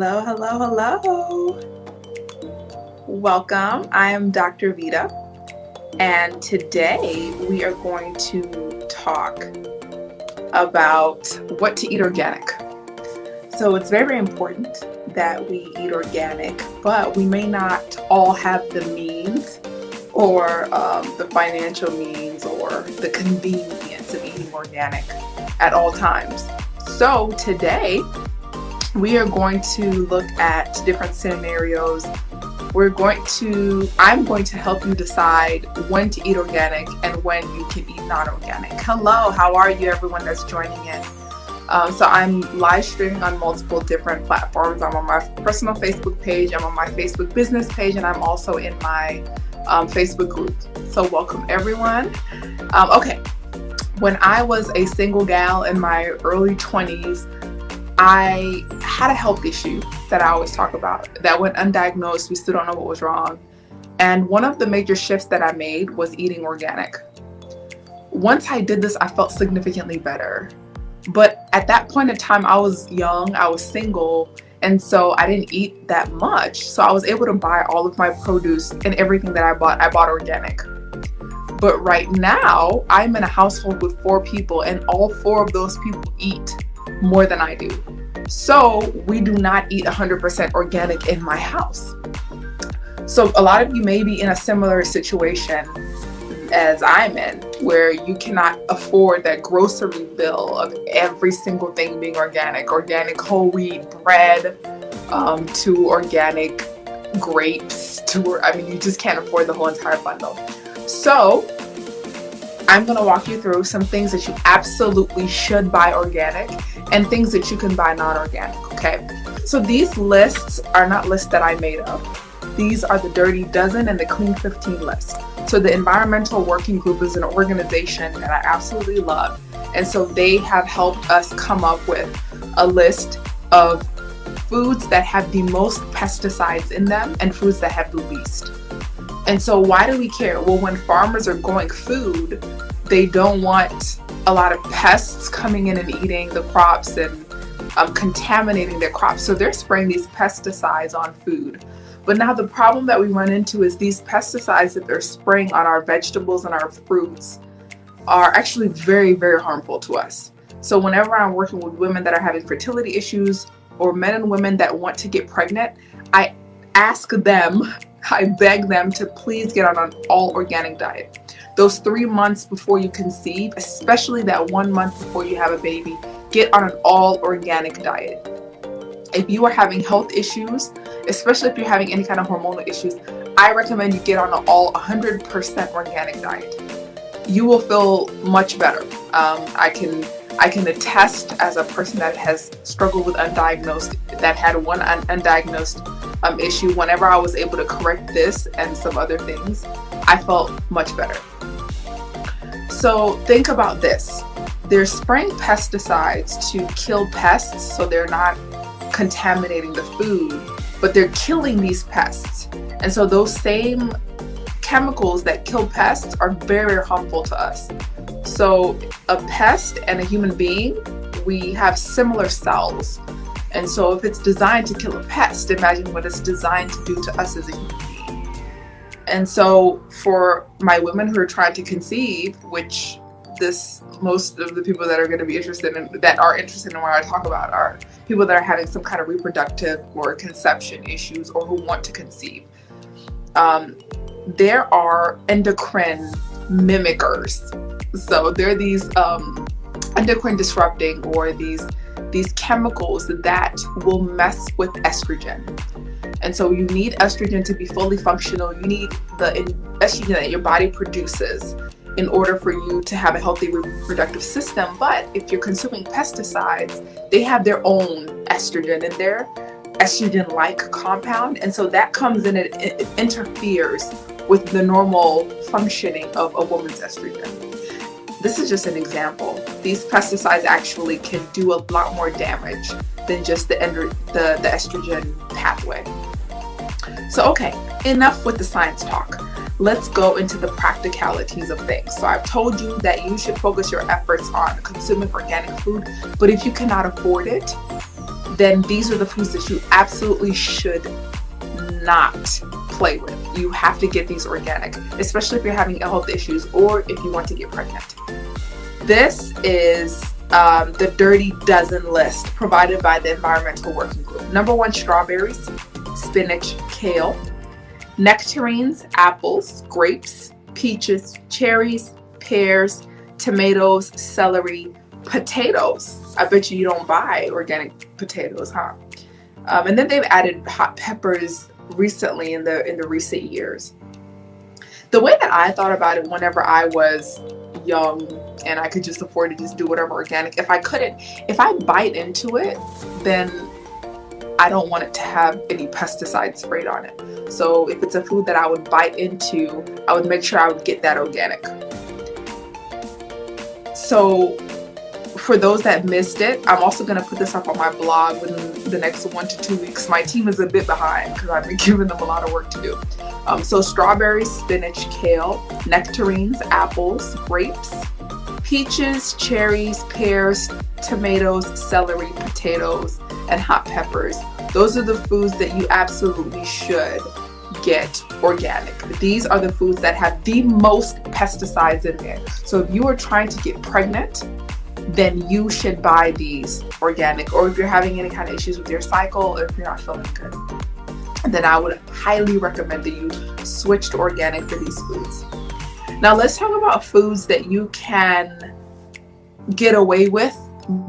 Hello, hello, hello. Welcome. I am Dr. Vita, and today we are going to talk about what to eat organic. So it's very, very important that we eat organic, but we may not all have the means or the financial means or the convenience of eating organic at all times. So today we are going to look at different scenarios. I'm going to help you decide when to eat organic and when you can eat non-organic. Hello, how are you, everyone that's joining in? So I'm live streaming on multiple different platforms. I'm on my personal Facebook page, I'm on my Facebook business page, and I'm also in my Facebook group. So welcome, everyone. Okay, when I was a single gal in my early 20s, I had a health issue that I always talk about that went undiagnosed. We still don't know what was wrong. And one of the major shifts that I made was eating organic. Once I did this, I felt significantly better. But at that point in time, I was young, I was single, and so I didn't eat that much. So I was able to buy all of my produce and everything that I bought organic. But right now, I'm in a household with 4 people, and all 4 of those people eat more than I do. So we do not eat 100% organic in my house. So a lot of you may be in a similar situation as I'm in, where you cannot afford that grocery bill of every single thing being organic whole wheat bread, to organic grapes, you just can't afford the whole entire bundle. So I'm going to walk you through some things that you absolutely should buy organic and things that you can buy non-organic, okay? So these lists are not lists that I made up. These are the Dirty Dozen and the Clean 15 list. So the Environmental Working Group is an organization that I absolutely love. And so they have helped us come up with a list of foods that have the most pesticides in them and foods that have the least. And so why do we care? Well, when farmers are growing food, they don't want a lot of pests coming in and eating the crops and contaminating their crops. So they're spraying these pesticides on food. But now the problem that we run into is these pesticides that they're spraying on our vegetables and our fruits are actually very, very harmful to us. So whenever I'm working with women that are having fertility issues or men and women that want to get pregnant, I beg them to please get on an all organic diet. Those 3 months before you conceive, especially that 1 month before you have a baby, get on an all organic diet. If you are having health issues, especially if you're having any kind of hormonal issues, I recommend you get on an all 100% organic diet. You will feel much better. I can attest, as a person that has struggled with that had one undiagnosed issue. Whenever I was able to correct this and some other things, I felt much better. So think about this. They're spraying pesticides to kill pests, so they're not contaminating the food, but they're killing these pests. And so those same chemicals that kill pests are very, very harmful to us. So a pest and a human being, we have similar cells. And so if it's designed to kill a pest, imagine what it's designed to do to us as a human being. And so for my women who are trying to conceive, which most of the people that are going to be interested in what I talk about are people that are having some kind of reproductive or conception issues or who want to conceive. There are endocrine mimickers. So there are these endocrine disrupting or these chemicals that will mess with estrogen. And so you need estrogen to be fully functional. You need the estrogen that your body produces in order for you to have a healthy reproductive system. But if you're consuming pesticides, they have their own estrogen in there, estrogen-like compound. And so that comes in and it interferes with the normal functioning of a woman's estrogen. This is just an example. These pesticides actually can do a lot more damage than just the estrogen pathway. So, okay, enough with the science talk. Let's go into the practicalities of things. So I've told you that you should focus your efforts on consuming organic food, but if you cannot afford it, then these are the foods that you absolutely should not play with. You have to get these organic, especially if you're having health issues or if you want to get pregnant. This is the Dirty Dozen list provided by the Environmental Working Group. Number 1, strawberries, spinach, kale, nectarines, apples, grapes, peaches, cherries, pears, tomatoes, celery, potatoes. I bet you don't buy organic potatoes, huh? And then they've added hot peppers recently in the recent years. The way that I thought about it whenever I was young and I could just afford to just do whatever organic, if I bite into it, then I don't want it to have any pesticides sprayed on it. So if it's a food that I would bite into, I would make sure I would get that organic. So for those that missed it, I'm also going to put this up on my blog within the next 1 to 2 weeks. My team is a bit behind because I've been giving them a lot of work to do. So strawberries, spinach, kale, nectarines, apples, grapes, peaches, cherries, pears, tomatoes, celery, potatoes, and hot peppers. Those are the foods that you absolutely should get organic. These are the foods that have the most pesticides in there. So if you are trying to get pregnant, then you should buy these organic. Or if you're having any kind of issues with your cycle, or if you're not feeling good, then I would highly recommend that you switch to organic for these foods. Now let's talk about foods that you can get away with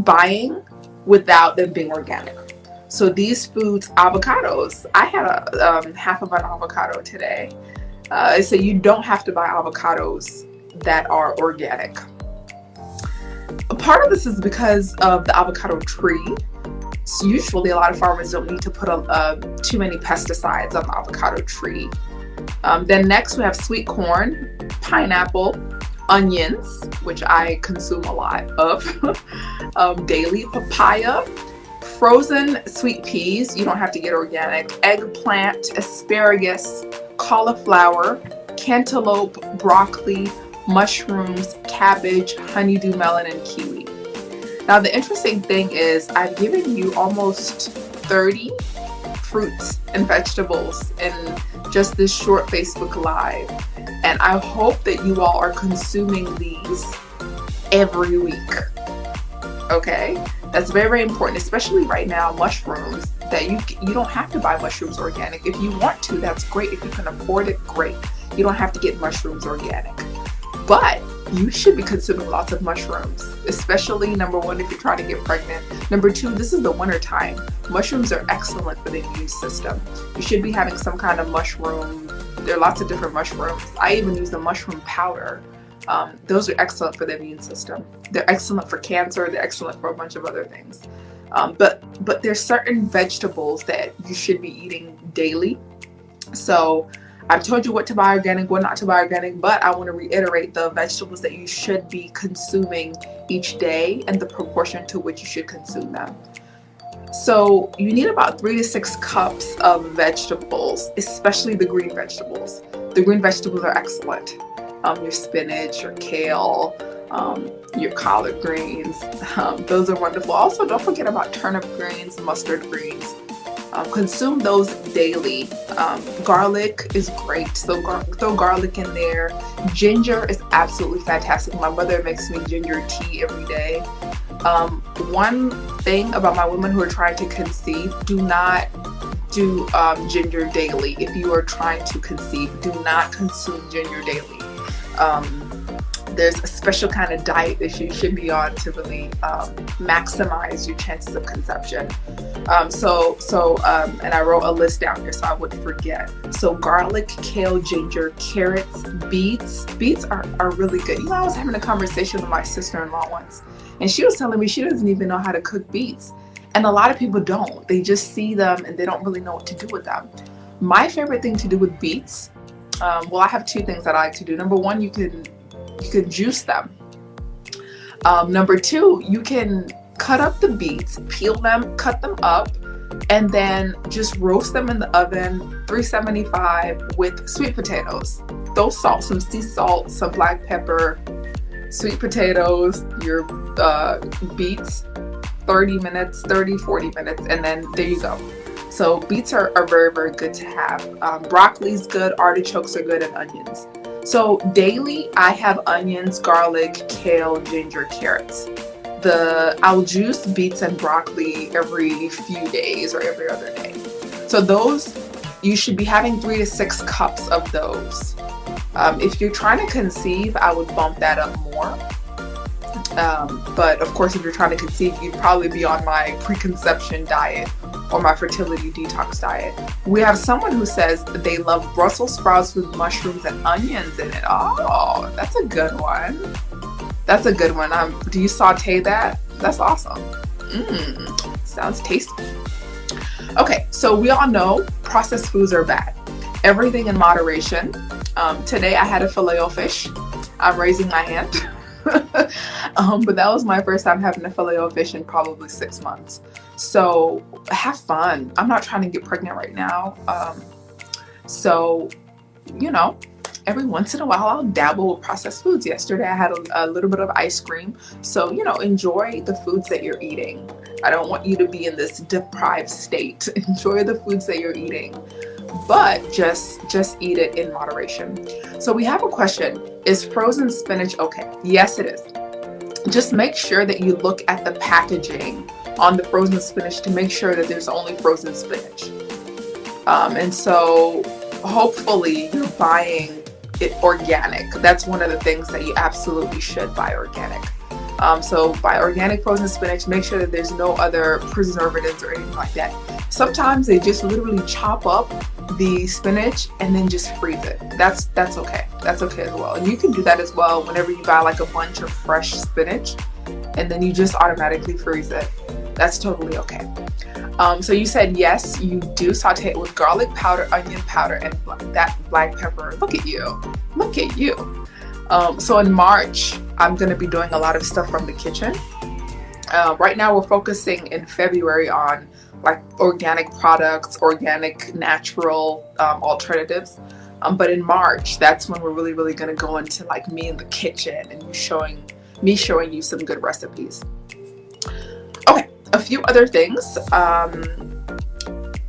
buying without them being organic. So these foods, avocados. I had a half of an avocado today. So you don't have to buy avocados that are organic. A part of this is because of the avocado tree. So usually a lot of farmers don't need to put too many pesticides on the avocado tree. Then next we have sweet corn, pineapple, onions, which I consume a lot of daily, papaya, frozen sweet peas, you don't have to get organic, eggplant, asparagus, cauliflower, cantaloupe, broccoli, mushrooms, cabbage, honeydew melon, and kiwi. Now the interesting thing is I've given you almost 30 fruits and vegetables in just this short Facebook Live, and I hope that you all are consuming these every week. Okay, that's very, very important, especially right now. Mushrooms, that you don't have to buy mushrooms organic. If you want to, that's great. If you can afford it, great. You don't have to get mushrooms organic, but you should be consuming lots of mushrooms, especially number 1 if you're trying to get pregnant. Number 2, this is the winter time. Mushrooms are excellent for the immune system. You should be having some kind of mushroom. There are lots of different mushrooms. I even use the mushroom powder. Those are excellent for the immune system. They're excellent for cancer. They're excellent for a bunch of other things. But there's certain vegetables that you should be eating daily. So I've told you what to buy organic, what not to buy organic, but I want to reiterate the vegetables that you should be consuming each day and the proportion to which you should consume them. So you need about 3 to 6 cups of vegetables, especially the green vegetables. The green vegetables are excellent. Your spinach, your kale, your collard greens, those are wonderful. Also, don't forget about turnip greens, mustard greens. Consume those daily. Garlic is great, so throw garlic in there. Ginger is absolutely fantastic. My mother makes me ginger tea every day. One thing about my women who are trying to conceive, do not do ginger daily. If you are trying to conceive, do not consume ginger daily. There's a special kind of diet that you should be on to really maximize your chances of conception. And I wrote a list down here so I wouldn't forget. So garlic, kale, ginger, carrots, beets. Beets are really good. You know, I was having a conversation with my sister-in-law once, and she was telling me she doesn't even know how to cook beets. And a lot of people don't. They just see them and they don't really know what to do with them. My favorite thing to do with beets, well, I have 2 things that I like to do. Number 1, you can juice them. Number 2, you can cut up the beets, peel them, cut them up, and then just roast them in the oven, 375, with sweet potatoes. Throw salt, some sea salt, some black pepper, sweet potatoes, your beets, 30 minutes, 30, 40 minutes, and then there you go. So beets are very, very good to have. Broccoli's good, artichokes are good, and onions. So daily, I have onions, garlic, kale, ginger, carrots. I'll juice beets and broccoli every few days or every other day. So those, you should be having 3 to 6 cups of those. If you're trying to conceive, I would bump that up more. But of course, if you're trying to conceive, you'd probably be on my preconception diet or my fertility detox diet. We have someone who says that they love Brussels sprouts with mushrooms and onions in it. Oh, that's a good one. That's a good one. Do you saute that? That's awesome. Sounds tasty. Okay, so we all know processed foods are bad. Everything in moderation. Today I had a filet-o-fish. I'm raising my hand. But that was my first time having a filet-o-fish in probably 6 months. So have fun. I'm not trying to get pregnant right now. So, you know, every once in a while I'll dabble with processed foods. Yesterday I had a little bit of ice cream. So, you know, enjoy the foods that you're eating. I don't want you to be in this deprived state. Enjoy the foods that you're eating, but just eat it in moderation. So we have a question. Is frozen spinach okay? Yes, it is. Just make sure that you look at the packaging on the frozen spinach to make sure that there's only frozen spinach. And so hopefully you're buying it organic. That's one of the things that you absolutely should buy organic. So buy organic frozen spinach, make sure that there's no other preservatives or anything like that. Sometimes they just literally chop up the spinach and then just freeze it. That's okay. That's okay as well. And you can do that as well whenever you buy like a bunch of fresh spinach and then you just automatically freeze it. That's totally okay. So you said yes, you do saute it with garlic powder, onion powder, and that black pepper. Look at you. Look at you. So in March, I'm going to be doing a lot of stuff from the kitchen. Right now we're focusing in February on like organic products, organic, natural alternatives. But in March, that's when we're really, really going to go into like me in the kitchen and me showing you some good recipes. Okay, a few other things.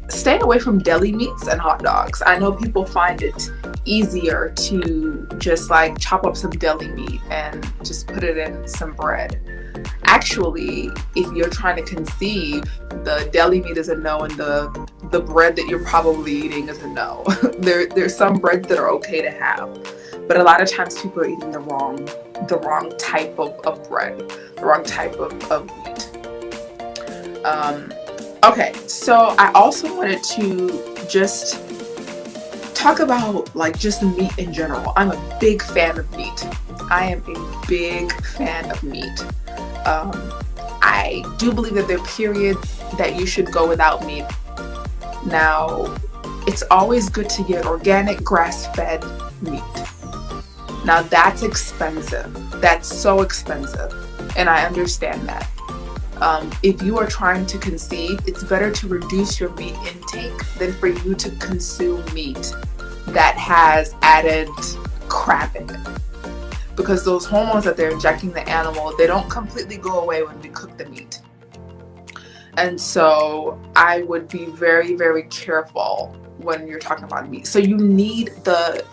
Stay away from deli meats and hot dogs. I know people find it easier to just like chop up some deli meat and just put it in some bread. Actually, if you're trying to conceive, the deli meat is a no, and the bread that you're probably eating is a no. There's some breads that are okay to have, but a lot of times people are eating the wrong type of bread, the wrong type of meat. Okay, so I also wanted to just talk about like just meat in general. I'm a big fan of meat. I am a big fan of meat. I do believe that there are periods that you should go without meat. Now, it's always good to get organic grass-fed meat. Now that's expensive. That's so expensive. And I understand that. If you are trying to conceive, it's better to reduce your meat intake than for you to consume meat that has added crap in it. Because those hormones that they're injecting the animal, they don't completely go away when we cook the meat. And so I would be very, very careful when you're talking about meat. So you need the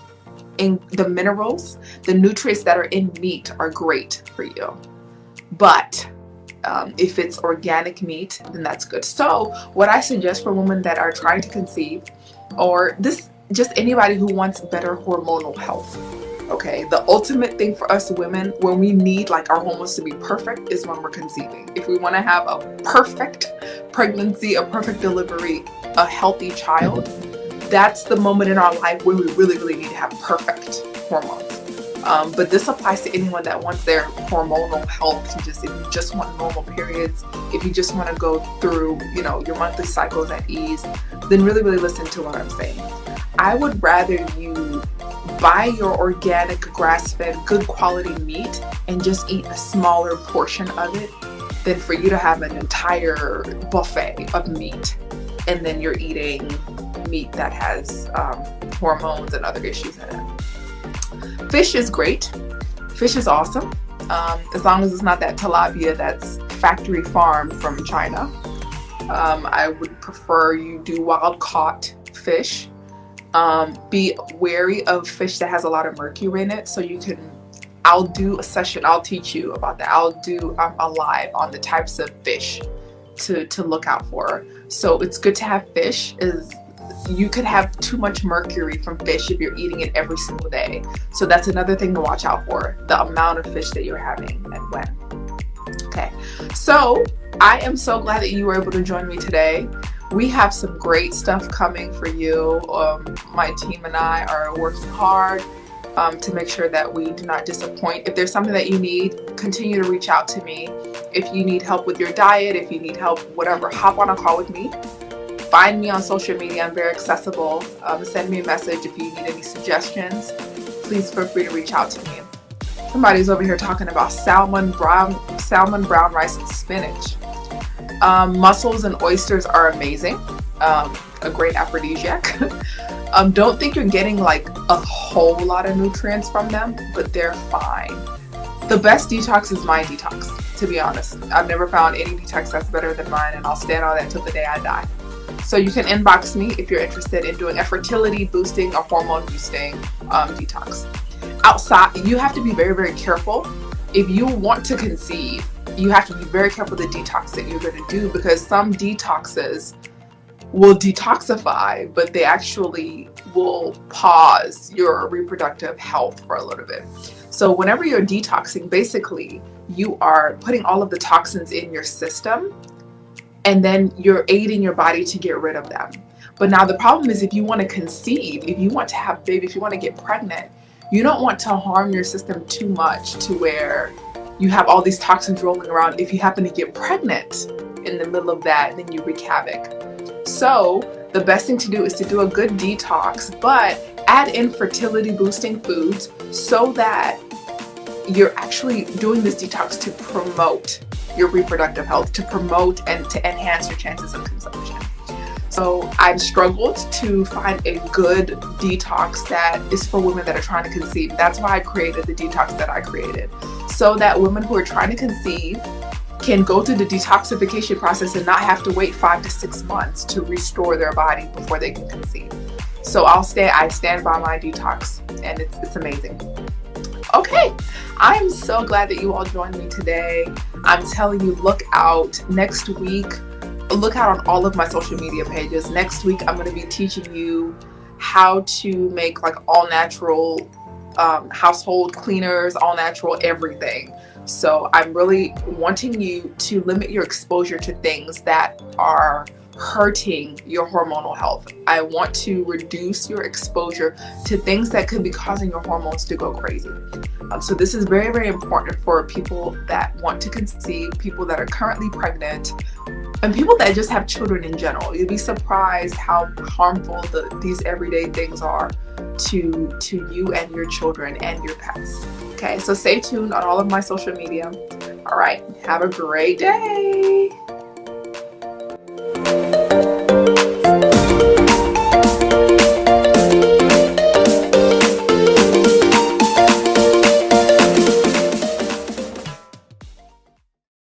minerals, the nutrients that are in meat are great for you. But if it's organic meat, then that's good. So what I suggest for women that are trying to conceive, or just anybody who wants better hormonal health. Okay, the ultimate thing for us women when we need like our hormones to be perfect is when we're conceiving. If we want to have a perfect pregnancy, a perfect delivery, a healthy child, that's the moment in our life where we really, really need to have perfect hormones. But this applies to anyone that wants their hormonal health to if you just want normal periods, if you just want to go through, your monthly cycles at ease, then really, really listen to what I'm saying. I would rather you buy your organic, grass-fed, good quality meat and just eat a smaller portion of it than for you to have an entire buffet of meat and then you're eating meat that has hormones and other issues in it. Fish is great. Fish is awesome. As long as it's not that tilapia that's factory farm from China. I would prefer you do wild caught fish. Be wary of fish that has a lot of mercury in it. So I'll do a session, I'll teach you about that. I'll do a live on the types of fish to look out for. So it's good to have fish. You could have too much mercury from fish if you're eating it every single day. So that's another thing to watch out for, the amount of fish that you're having and when. Okay, so I am so glad that you were able to join me today. We have some great stuff coming for you. My team and I are working hard to make sure that we do not disappoint. If there's something that you need, continue to reach out to me. If you need help with your diet, if you need help, whatever, hop on a call with me. Find me on social media. I'm very accessible. Send me a message if you need any suggestions. Please feel free to reach out to me. Somebody's over here talking about salmon, brown rice, and spinach. Mussels and oysters are amazing. A great aphrodisiac. Don't think you're getting like a whole lot of nutrients from them, but they're fine. The best detox is my detox, to be honest. I've never found any detox that's better than mine, and I'll stand on that until the day I die. So you can inbox me if you're interested in doing a fertility boosting or hormone boosting detox. Outside, you have to be very, very careful. If you want to conceive, you have to be very careful the detox that you're going to do, because some detoxes will detoxify, but they actually will pause your reproductive health for a little bit. So whenever you're detoxing, basically you are putting all of the toxins in your system, and then you're aiding your body to get rid of them. But now the problem is, if you want to conceive, if you want to have a baby, if you want to get pregnant, you don't want to harm your system too much to where you have all these toxins rolling around. If you happen to get pregnant in the middle of that, then you wreak havoc. So the best thing to do is to do a good detox, but add in fertility boosting foods so that you're actually doing this detox to promote your reproductive health, to promote and to enhance your chances of conception. So I've struggled to find a good detox that is for women that are trying to conceive. That's why I created the detox that I created, so that women who are trying to conceive can go through the detoxification process and not have to wait 5 to 6 months to restore their body before they can conceive. So I stand by my detox, and it's amazing. Okay, I'm so glad that you all joined me today. I'm telling you, look out next week. Look out on all of my social media pages. Next week, I'm going to be teaching you how to make like all natural household cleaners, all natural everything. So I'm really wanting you to limit your exposure to things that are hurting your hormonal health. I want to reduce your exposure to things that could be causing your hormones to go crazy. So this is very, very important for people that want to conceive, people that are currently pregnant, and people that just have children in general. You'll be surprised how harmful these everyday things are to you and your children and your pets. Okay, so stay tuned on all of my social media. All right, have a great day.